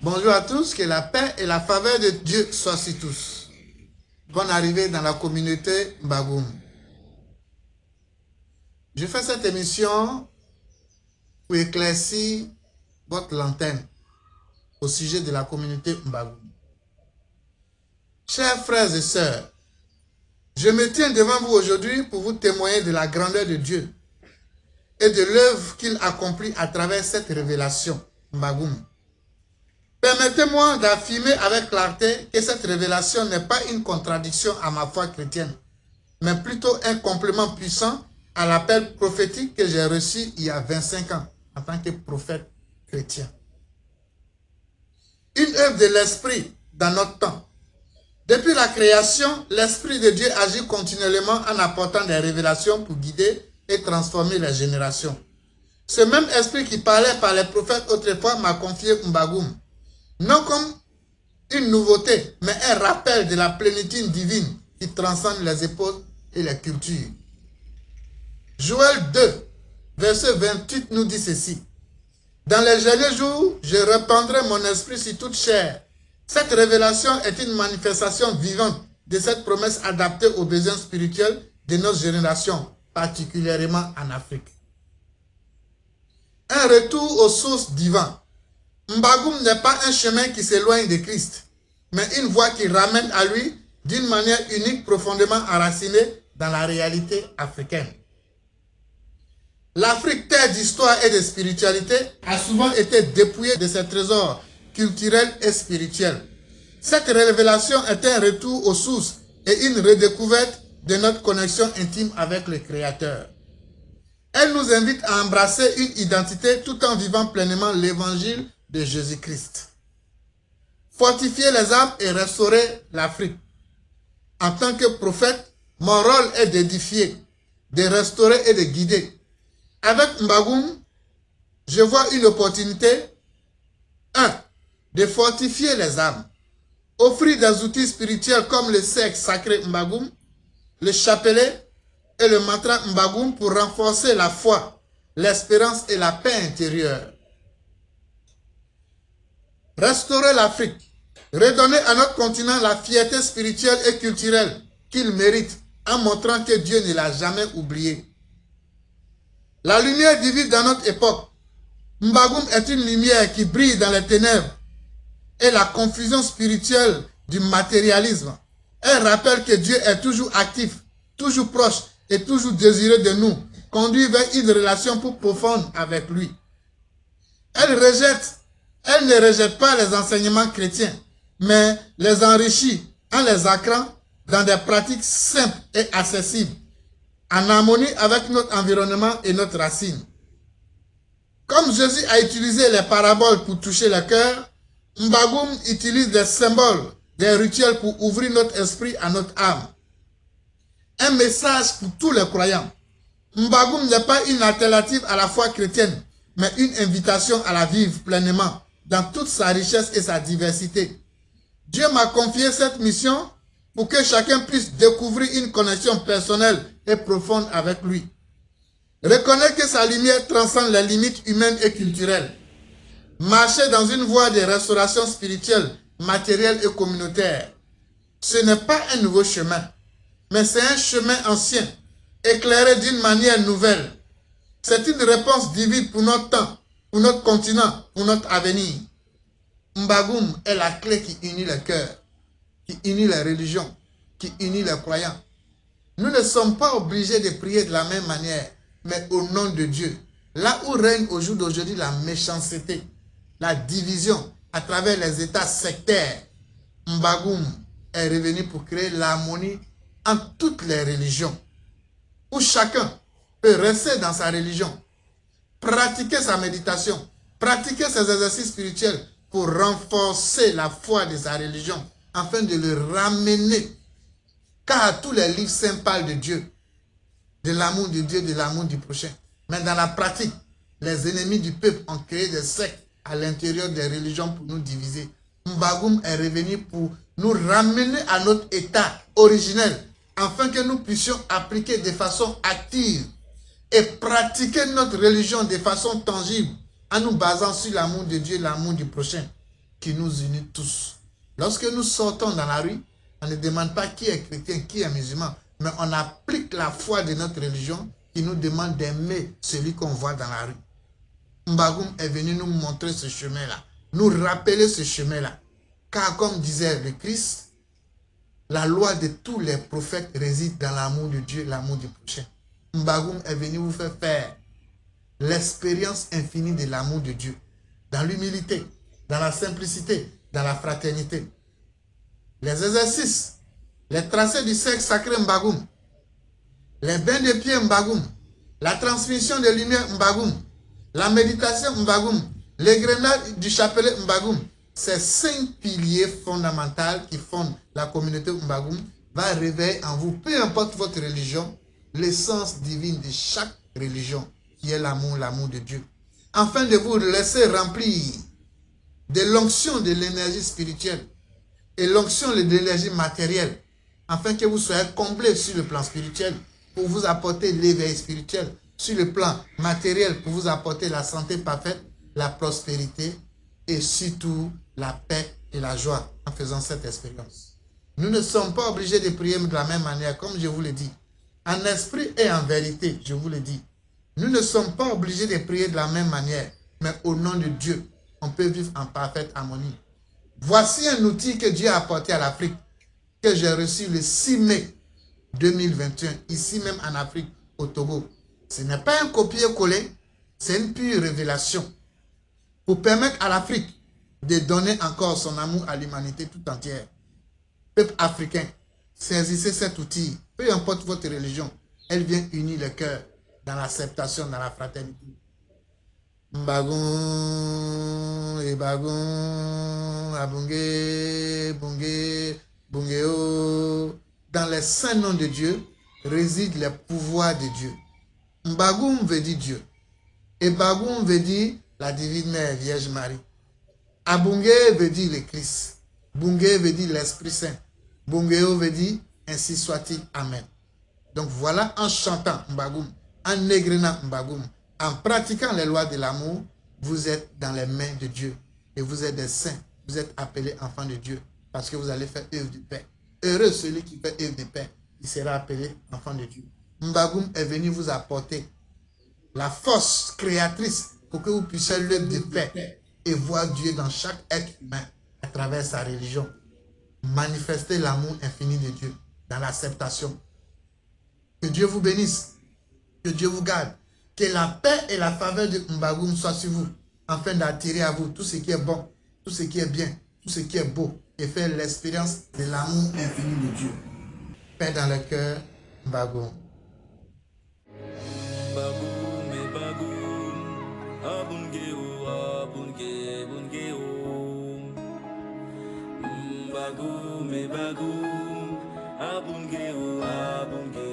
Bonjour à tous, que la paix et la faveur de Dieu soient sur tous. Bonne arrivée dans la communauté Mbagoum. Je fais cette émission pour éclaircir votre lanterne au sujet de la communauté Mbagoum. Chers frères et sœurs, je me tiens devant vous aujourd'hui pour vous témoigner de la grandeur de Dieu et de l'œuvre qu'il accomplit à travers cette révélation Mbagoum. Permettez-moi d'affirmer avec clarté que cette révélation n'est pas une contradiction à ma foi chrétienne, mais plutôt un complément puissant à l'appel prophétique que j'ai reçu il y a 25 ans en tant que prophète chrétien. Une œuvre de l'Esprit dans notre temps. Depuis la création, l'Esprit de Dieu agit continuellement en apportant des révélations pour guider et transformer les générations. Ce même Esprit qui parlait par les prophètes autrefois m'a confié Mbagoum. Non comme une nouveauté, mais un rappel de la plénitude divine qui transcende les époques et les cultures. Joël 2, verset 28 nous dit ceci. Dans les derniers jours, je répandrai mon esprit sur toute chair. Cette révélation est une manifestation vivante de cette promesse adaptée aux besoins spirituels de notre génération, particulièrement en Afrique. Un retour aux sources divines. Mbagoum n'est pas un chemin qui s'éloigne de Christ, mais une voie qui ramène à lui d'une manière unique, profondément enracinée dans la réalité africaine. L'Afrique, terre d'histoire et de spiritualité, a souvent été dépouillée de ses trésors culturels et spirituels. Cette révélation est un retour aux sources et une redécouverte de notre connexion intime avec le Créateur. Elle nous invite à embrasser une identité tout en vivant pleinement l'évangile de Jésus-Christ. Fortifier les âmes et restaurer l'Afrique. En tant que prophète, mon rôle est d'édifier, de restaurer et de guider. Avec Mbagoum, je vois une opportunité. 1. De fortifier les âmes. Offrir des outils spirituels comme le cercle sacré Mbagoum, le chapelet et le mantra Mbagoum pour renforcer la foi, l'espérance et la paix intérieure. Restaurer l'Afrique. Redonner à notre continent la fierté spirituelle et culturelle qu'il mérite en montrant que Dieu ne l'a jamais oublié. La lumière divine dans notre époque. Mbagoum est une lumière qui brille dans les ténèbres et la confusion spirituelle du matérialisme. Elle rappelle que Dieu est toujours actif, toujours proche et toujours désireux de nous, conduit vers une relation plus profonde avec lui. Elle ne rejette pas les enseignements chrétiens, mais les enrichit en les ancrant dans des pratiques simples et accessibles, en harmonie avec notre environnement et notre racine. Comme Jésus a utilisé les paraboles pour toucher le cœur, Mbagoum utilise des symboles, des rituels pour ouvrir notre esprit à notre âme. Un message pour tous les croyants. Mbagoum n'est pas une alternative à la foi chrétienne, mais une invitation à la vivre pleinement, dans toute sa richesse et sa diversité. Dieu m'a confié cette mission pour que chacun puisse découvrir une connexion personnelle et profonde avec lui. Reconnaître que sa lumière transcende les limites humaines et culturelles. Marcher dans une voie de restauration spirituelle, matérielle et communautaire. Ce n'est pas un nouveau chemin, mais c'est un chemin ancien, éclairé d'une manière nouvelle. C'est une réponse divine pour notre temps, pour notre continent, pour notre avenir. Mbagoum est la clé qui unit les cœurs, qui unit les religions, qui unit les croyants. Nous ne sommes pas obligés de prier de la même manière, mais au nom de Dieu. Là où règne au jour d'aujourd'hui la méchanceté, la division à travers les états sectaires, Mbagoum est revenu pour créer l'harmonie entre toutes les religions, où chacun peut rester dans sa religion, pratiquer sa méditation, pratiquer ses exercices spirituels pour renforcer la foi de sa religion, afin de le ramener. Car tous les livres saints parlent de Dieu, de l'amour de Dieu, de l'amour du prochain. Mais dans la pratique, les ennemis du peuple ont créé des sectes à l'intérieur des religions pour nous diviser. Mbagoum est revenu pour nous ramener à notre état originel, afin que nous puissions appliquer de façon active et pratiquer notre religion de façon tangible, en nous basant sur l'amour de Dieu et l'amour du prochain. qui nous unit tous. Lorsque nous sortons dans la rue, on ne demande pas qui est chrétien, qui est musulman, mais on applique la foi de notre religion qui nous demande d'aimer celui qu'on voit dans la rue. Mbagoum est venu nous montrer ce chemin-là, nous rappeler ce chemin-là. Car comme disait le Christ, la loi de tous les prophètes réside dans l'amour de Dieu, l'amour du prochain. Mbagoum est venu vous faire l'expérience infinie de l'amour de Dieu, dans l'humilité, dans la simplicité, dans la fraternité. Les exercices, les tracés du cercle sacré Mbagoum, les bains de pieds Mbagoum, la transmission de lumière Mbagoum, la méditation Mbagoum, l'égrenage du chapelet Mbagoum, ces 5 piliers fondamentaux qui fondent la communauté Mbagoum va réveiller en vous, peu importe votre religion, l'essence divine de chaque religion, qui est l'amour, l'amour de Dieu. Afin de vous laisser remplir de l'onction de l'énergie spirituelle et l'onction de l'énergie matérielle, afin que vous soyez comblés sur le plan spirituel pour vous apporter l'éveil spirituel, sur le plan matériel pour vous apporter la santé parfaite, la prospérité et surtout la paix et la joie en faisant cette expérience. Nous ne sommes pas obligés de prier de la même manière, comme je vous l'ai dit. En esprit et en vérité, je vous l'ai dit. Nous ne sommes pas obligés de prier de la même manière, mais au nom de Dieu, on peut vivre en parfaite harmonie. Voici un outil que Dieu a apporté à l'Afrique, que j'ai reçu le 6 mai 2021, ici même en Afrique, au Togo. Ce n'est pas un copier-coller, c'est une pure révélation pour permettre à l'Afrique de donner encore son amour à l'humanité tout entière. Peuple africain, saisissez cet outil, peu importe votre religion, elle vient unir le cœur dans l'acceptation, dans la fraternité. Mbagoum, Ebagoum, Abungé, Bungé, Bungéo. Dans les saints noms de Dieu résident les pouvoirs de Dieu. Mbagoum veut dire Dieu. Ebagoum veut dire la divine mère Vierge Marie. Abungé veut dire le Christ. Bungé veut dire l'Esprit Saint. Bungéo veut dire ainsi soit-il. Amen. Donc voilà, en chantant Mbagoum, en égrenant Mbagoum, en pratiquant les lois de l'amour, vous êtes dans les mains de Dieu. Et vous êtes des saints. Vous êtes appelés enfants de Dieu. Parce que vous allez faire œuvre de paix. Heureux celui qui fait œuvre de paix. Il sera appelé enfant de Dieu. Mbagoum est venu vous apporter la force créatrice pour que vous puissiez l'œuvre de paix et voir Dieu dans chaque être humain à travers sa religion. Manifester l'amour infini de Dieu dans l'acceptation. Que Dieu vous bénisse. Que Dieu vous garde. Que la paix et la faveur de Mbagoum soient sur vous, afin d'attirer à vous tout ce qui est bon, tout ce qui est bien, tout ce qui est beau, et faire l'expérience de l'amour infini de Dieu. Paix dans le cœur, Mbagoum. Mbagoum et Bagoum, Abungéo, Abungé, Bungéo. Mbagoum et Bagoum, Abungéo, Abungé.